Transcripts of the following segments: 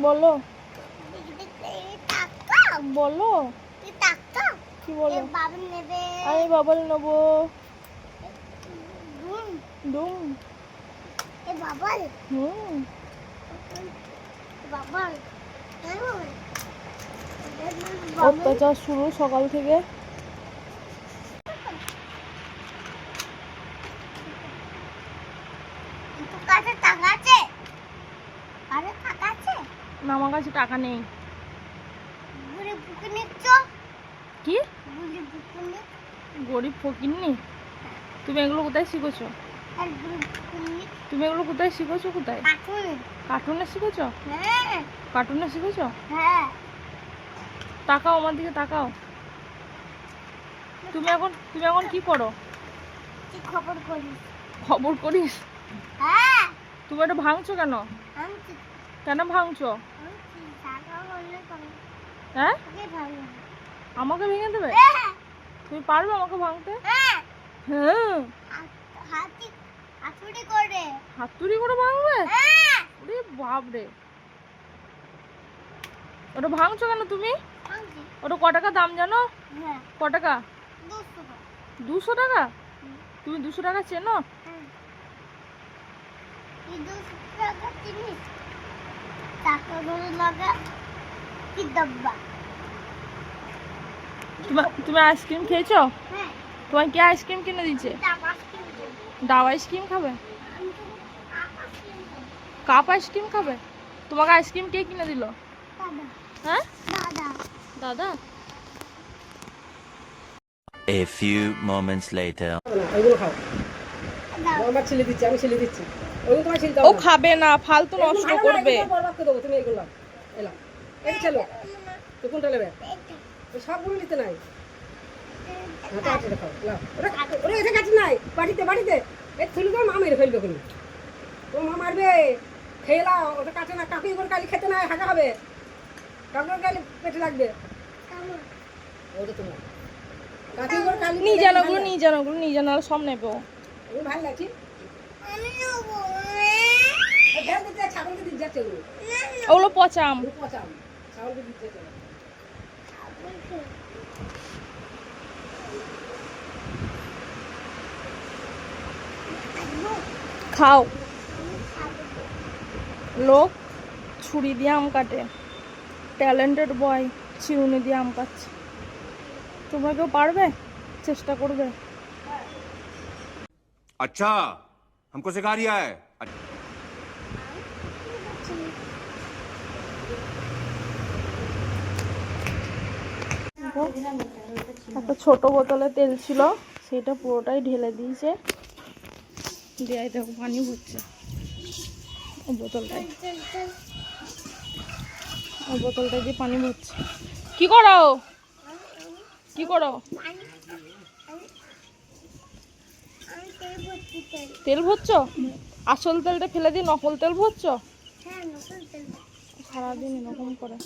বলো বলো কি বলো? আমি বাবল নেবো। ডুম অত্যাচার শুরু সকাল থেকে। না, আমার কাছে টাকা নেই। কি গরিব ফকিন্নি? তুমি এগুলো কোথায় শিখেছো? তুমি এগুলো কোথায় শিখেছো? কোথায়? কার্টুনে শিখেছো? কার্টুনে শিখেছো? তাকাও আমার দিকে, তাকাও। তুমি এখন কি করো? খবর করিস? তুমি এটা ভাঙছো কেন? কেন ভাঙছো? হ্যাঁ, আমাকে ভেঙে দেবে? তুমি পারবে আমাকে ভাঙতে? হ্যাঁ। হাতুড়ি করে ভাঙবে? ওরে বাপরে, ওটা ভাঙছো কেন তুমি? ওটা ক টাকা দাম জানো? ক টাকা? 200 টাকা? তুমি 200 টাকা চেনো? তুমি আইসক্রিম খেয়েছো? তোমার কি আইসক্রিম কিনে দিচ্ছে? ডাব আইসক্রিম খাবে? কাপ আইসক্রিম খাবে? তোমাকে আইসক্রিম কে কিনে দিল? হ্যাঁ, দাদা। A few moments later. ও খাবে না, ফালতু নষ্ট করবে। সবগুলো নিতে নাই। বাড়িতে বাড়িতে মা মেরে ফেলবে কোনো। ও মা মারবে, খেয়ে নাও। ওটা কাটে না, কাকুই করে কালি খেতে নাই, হাঁকা হবে। কাকুর কালি পেটে লাগবে। ওটা তোমার কাকুই করে কালি নিয়ে জানো ওগুলো, নিয়ে জানো ওগুলো, নিয়ে জানো, সব নেবো। ভালো লাগছে। ছাগলকে দিতে যাচ্ছে ওগুলো পচাম। পচাম, ছাগলকে দিতে যাচ্ছে। খাও। লোক ছুরি দিয়ে আম কাটে, ট্যালেন্টেড বয় চিরুনি দিয়ে আম কাটছে। তোমরা কেউ পারবে? চেষ্টা করবে? अच्छा हमको सिखा रिया है। একটা ছোট বোতলে তেল ছিল, সেটা পুরোটাই ঢেলে দিয়েছে। দিয়ে দেখো পানি ভরছে ও বোতলটায়, ও বোতলটায় দিয়ে পানি ভরছে। কি করো? কি করো? তেল ভরছো? আসল তেলটা ফেলে দিয়ে নকল তেল ভরছো? সারাদিন এরকম করে।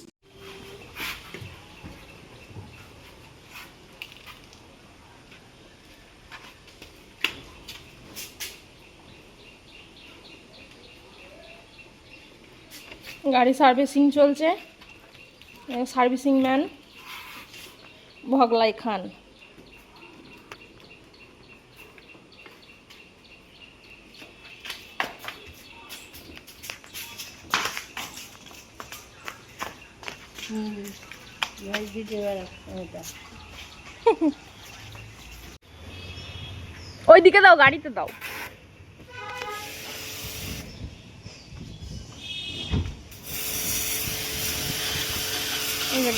গাড়ি সার্ভিসিং চলছে। সার্ভিসিং ম্যান ভগলাই খান। ওইদিকে দাও, গাড়িতে দাও।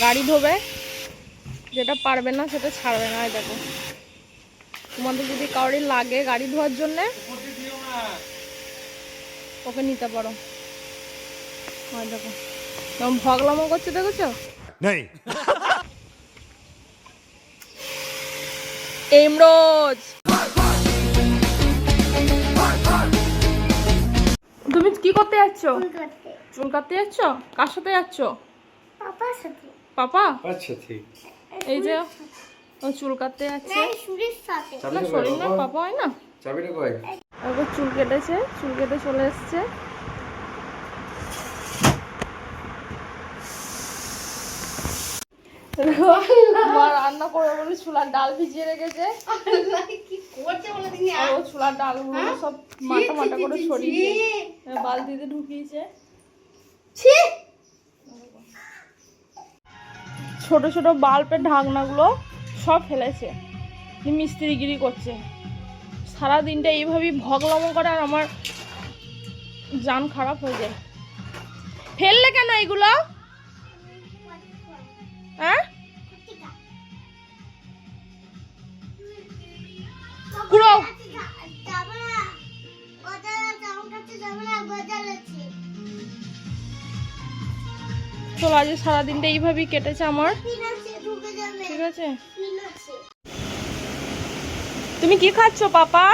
গাড়ি ধোবে, যেটা পারবে না সেটা ছাড়বে না। দেখো, তোমাদের যদি কাউরির লাগে গাড়ি ধোয়ার জন্য, ওকে নিতে পারো। দেখো কেমন ভগলামো করছে, দেখেছো? ইমরোজ, তুমি কি করতে যাচ্ছ? চুল কাটতে যাচ্ছ? কার সাথে যাচ্ছ? পাপা? এই যে ও চুল কাটতে যাচ্ছে। না, শরীর না, পাপা হয় না। এবার চুল কেটেছে, চুল কেটে চলে এসছে। মা রান্না করবে বলে ছোলার ডাল ভিজিয়ে রেখেছে। আর ও ছোলার ডালগুলো সব মাটা মাটা করে ছড়িয়েছে, বালতিতে ঢুকিয়েছে। ছোট ছোট বাল্বের ঢাকনাগুলো সব ফেলেছে, মিস্ত্রিগিরি করছে। সারা দিনটা এইভাবেই ভগলামো করে আর আমার জান খারাপ হয়ে যায়। ফেললে কেন এগুলো? হ্যাঁ পুরো চলো, আজ সারাদিনটা এইভাবেই কেটেছে আমার। ঠিক আছে, তুমি কি খাচ্ছ পাপা?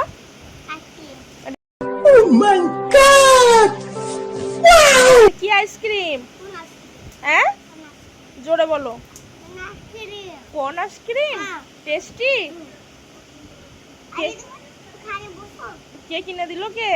কি আইসক্রিম? হ্যাঁ জোরে বলো। কোন আইসক্রিম? টেস্টি? কে কিনে দিল? কে?